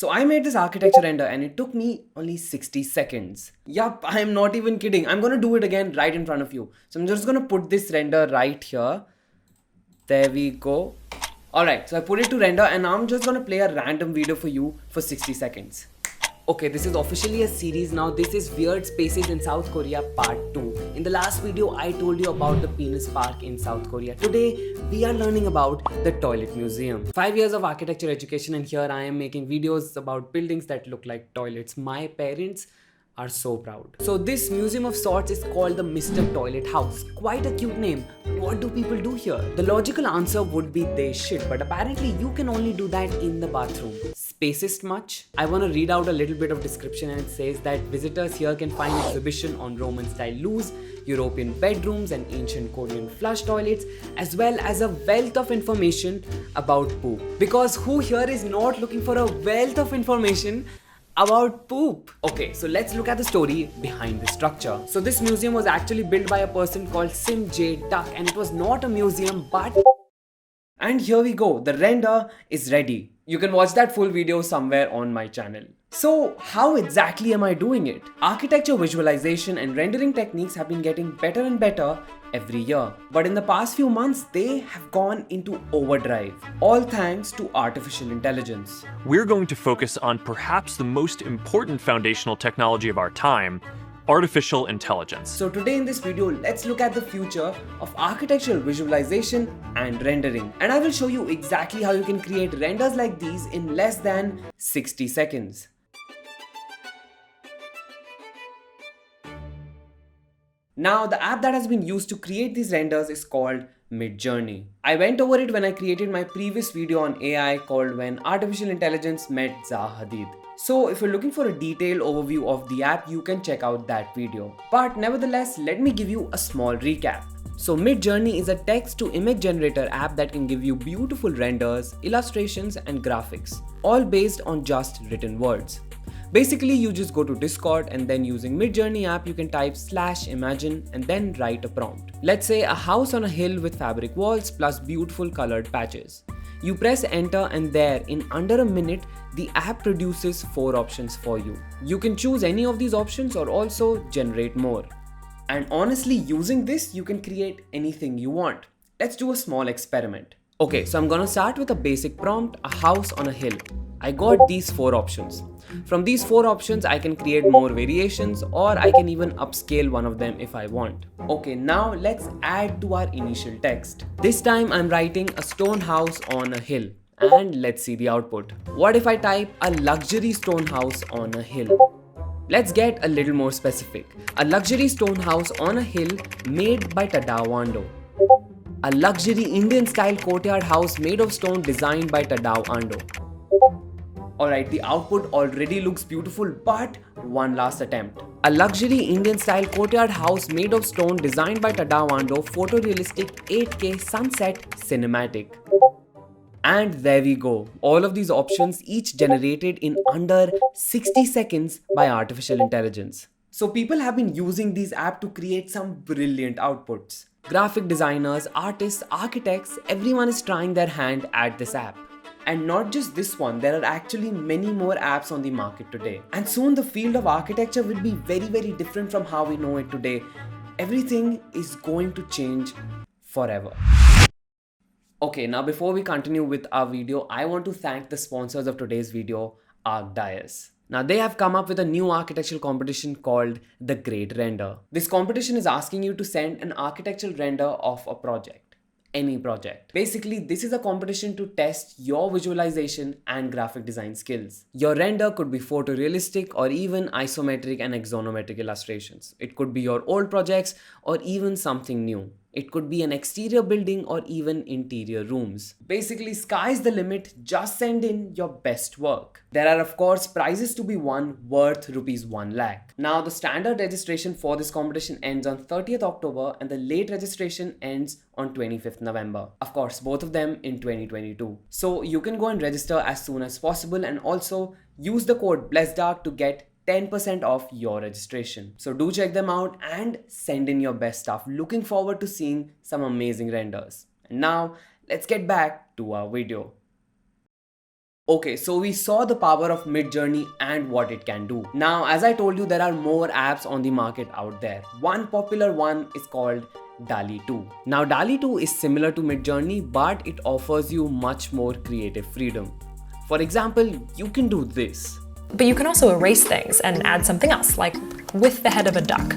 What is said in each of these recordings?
So I made this architecture render and it took me only 60 seconds. Yup, I'm not even kidding. I'm gonna do it again right in front of you. So I'm just gonna put this render right here. There we go. Alright, so I put it to render and I'm just gonna play a random video for you for 60 seconds. Okay, this is officially a series now. This is Weird Spaces in South Korea Part 2. In the last video, I told you about the penis park in South Korea. Today, we are learning about the toilet museum. 5 years of architecture education and here I am making videos about buildings that look like toilets. My parents are so proud. So this museum of sorts is called the Mr. Toilet House. Quite a cute name. What do people do here? The logical answer would be they shit, but apparently you can only do that in the bathroom. Spacist much? I want to read out a little bit of description and it says that visitors here can find exhibition on Roman style loos, European bedrooms and ancient Korean flush toilets, as well as a wealth of information about poop. Because who here is not looking for a wealth of information about poop? Okay, so let's look at the story behind this structure. So this museum was actually built by a person called Sim J. Duck and it was not a museum but... And here we go, the render is ready. You can watch that full video somewhere on my channel. So how exactly am I doing it? Architecture visualization and rendering techniques have been getting better and better every year. But in the past few months, they have gone into overdrive. All thanks to artificial intelligence. We're going to focus on perhaps the most important foundational technology of our time, artificial intelligence. So today in this video, let's look at the future of architectural visualization and rendering. And I will show you exactly how you can create renders like these in less than 60 seconds. Now, the app that has been used to create these renders is called Midjourney. I went over it when I created my previous video on AI called When Artificial Intelligence Met Zaha Hadid. So if you're looking for a detailed overview of the app, you can check out that video. But nevertheless, let me give you a small recap. So Midjourney is a text-to-image generator app that can give you beautiful renders, illustrations and graphics, all based on just written words. Basically, you just go to Discord and then using Midjourney app, you can type /imagine and then write a prompt. Let's say a house on a hill with fabric walls plus beautiful colored patches. You press enter and there in under a minute, the app produces 4 options for you. You can choose any of these options or also generate more. And honestly, using this, you can create anything you want. Let's do a small experiment. Okay, so I'm gonna start with a basic prompt, a house on a hill. I got these 4 options. From these 4 options, I can create more variations or I can even upscale one of them if I want. Okay, now let's add to our initial text. This time I'm writing a stone house on a hill. And let's see the output. What if I type a luxury stone house on a hill? Let's get a little more specific. A luxury stone house on a hill made by Tadawando. A luxury Indian style courtyard house made of stone designed by Tadao Ando. Alright, the output already looks beautiful, but one last attempt. A luxury Indian style courtyard house made of stone designed by Tadao Ando, photorealistic 8K sunset cinematic. And there we go. All of these options each generated in under 60 seconds by artificial intelligence. So people have been using these apps to create some brilliant outputs. Graphic designers, artists, architects, everyone is trying their hand at this app. And not just this one, there are actually many more apps on the market today. And soon the field of architecture will be very different from how we know it today. Everything is going to change forever. Okay, now before we continue with our video, I want to thank the sponsors of today's video, ArcDias. Now they have come up with a new architectural competition called The Great Render. This competition is asking you to send an architectural render of a project. Any project. Basically, this is a competition to test your visualization and graphic design skills. Your render could be photorealistic or even isometric and axonometric illustrations. It could be your old projects or even something new. It could be an exterior building or even interior rooms. Basically, sky's the limit, just send in your best work. There are of course prizes to be won worth rupees 1 lakh. Now the standard registration for this competition ends on 30th October and the late registration ends on 25th November. Of course, both of them in 2022. So you can go and register as soon as possible and also use the code Blessedarch to get 10% off your registration. So do check them out and send in your best stuff. Looking forward to seeing some amazing renders. And now let's get back to our video. Okay, so we saw the power of Midjourney and what it can do. Now, as I told you, there are more apps on the market out there. One popular one is called Dali 2. Now, Dali 2 is similar to Midjourney, but it offers you much more creative freedom. For example, you can do this. But you can also erase things and add something else, like with the head of a duck.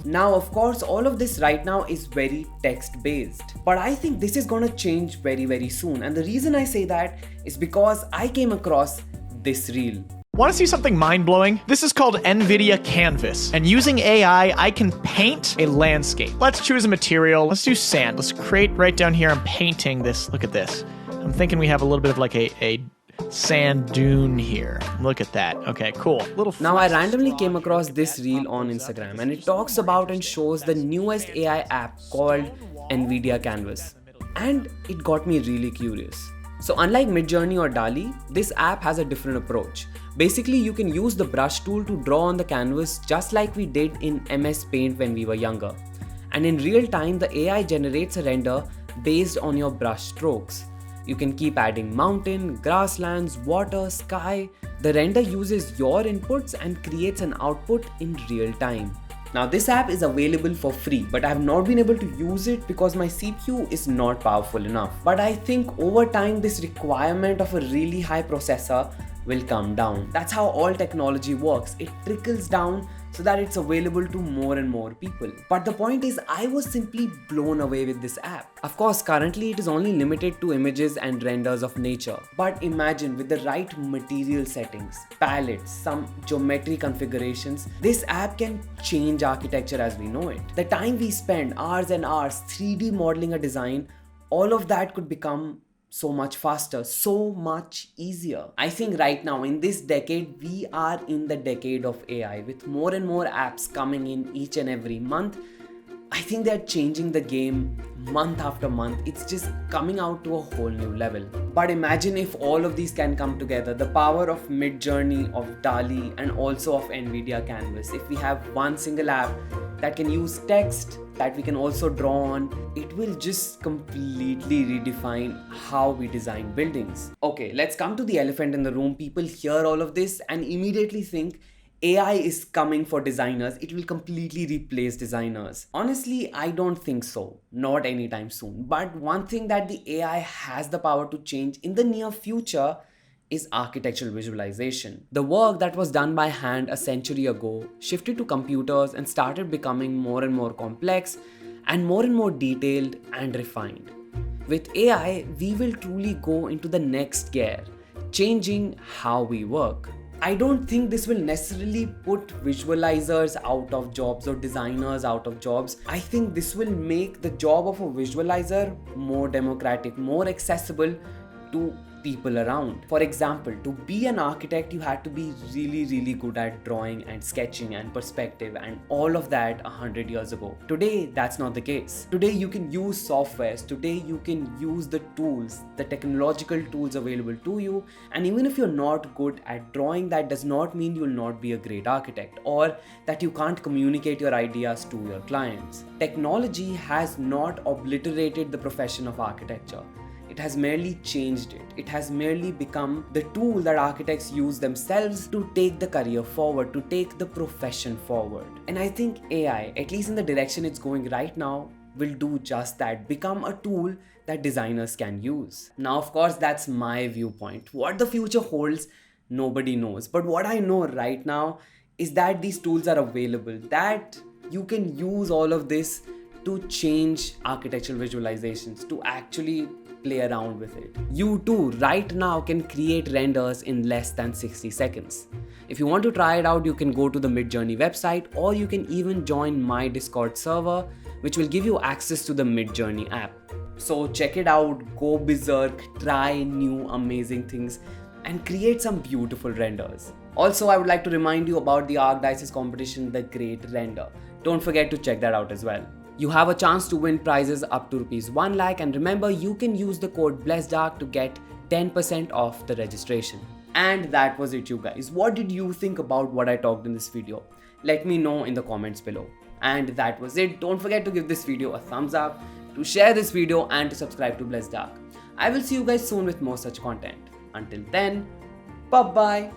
Now, of course, all of this right now is very text-based. But I think this is gonna change very soon. And the reason I say that is because I came across this reel. Want to see something mind-blowing? This is called Nvidia Canvas. And using AI, I can paint a landscape. Let's choose a material. Let's do sand. Let's create right down here. I'm painting this. Look at this. I'm thinking we have a little bit of like a sand dune here. Look at that. Okay, cool. Now I randomly came across this reel on Instagram, and it talks about and shows the newest AI app called Nvidia Canvas. And it got me really curious. So unlike Midjourney or Dali, this app has a different approach. Basically, you can use the brush tool to draw on the canvas just like we did in MS Paint when we were younger. And in real time, the AI generates a render based on your brush strokes. You can keep adding mountain, grasslands, water, sky. The render uses your inputs and creates an output in real time. Now this app is available for free, but I have not been able to use it because my CPU is not powerful enough. But I think over time this requirement of a really high processor will come down. That's how all technology works. It trickles down so that it's available to more and more people. But the point is, I was simply blown away with this app. Of course, currently it is only limited to images and renders of nature. But imagine with the right material settings, palettes, some geometry configurations, this app can change architecture as we know it. The time we spend hours and hours 3D modeling a design, all of that could become so much faster, so much easier. I think right now in this decade, we are in the decade of AI with more and more apps coming in each and every month. I think they're changing the game month after month. It's just coming out to a whole new level. But imagine if all of these can come together. The power of Midjourney, of Dali, and also of Nvidia Canvas. If we have one single app that can use text, that we can also draw on, it will just completely redefine how we design buildings. Okay, let's come to the elephant in the room. People hear all of this and immediately think AI is coming for designers. It will completely replace designers. Honestly, I don't think so. Not anytime soon. But one thing that the AI has the power to change in the near future is architectural visualization. The work that was done by hand a century ago shifted to computers and started becoming more and more complex and more detailed and refined. With AI, we will truly go into the next gear, changing how we work. I don't think this will necessarily put visualizers out of jobs or designers out of jobs. I think this will make the job of a visualizer more democratic, more accessible to people around. For example, to be an architect, you had to be really good at drawing and sketching and perspective and all of that 100 years ago. Today, that's not the case. Today, you can use softwares. Today, you can use the tools, the technological tools available to you. And even if you're not good at drawing, that does not mean you'll not be a great architect or that you can't communicate your ideas to your clients. Technology has not obliterated the profession of architecture. It has merely changed it. It has merely become the tool that architects use themselves to take the career forward, to take the profession forward. And I think AI, at least in the direction it's going right now, will do just that, become a tool that designers can use. Now, of course, that's my viewpoint. What the future holds, nobody knows. But what I know right now is that these tools are available, that you can use all of this to change architectural visualizations, to actually play around with it. You too right now can create renders in less than 60 seconds. If you want to try it out, you can go to the Midjourney website, or you can even join my Discord server, which will give you access to the Midjourney app. So check it out, go berserk, try new amazing things and create some beautiful renders. Also, I would like to remind you about the ArcDice's competition, The Great Render. Don't forget to check that out as well. You have a chance to win prizes up to ₹1 lakh, and remember, you can use the code Blessedarch to get 10% off the registration. And that was it, you guys. What did you think about what I talked in this video? Let me know in the comments below. And that was it. Don't forget to give this video a thumbs up, to share this video, and to subscribe to Blessedarch. I will see you guys soon with more such content. Until then, bye bye.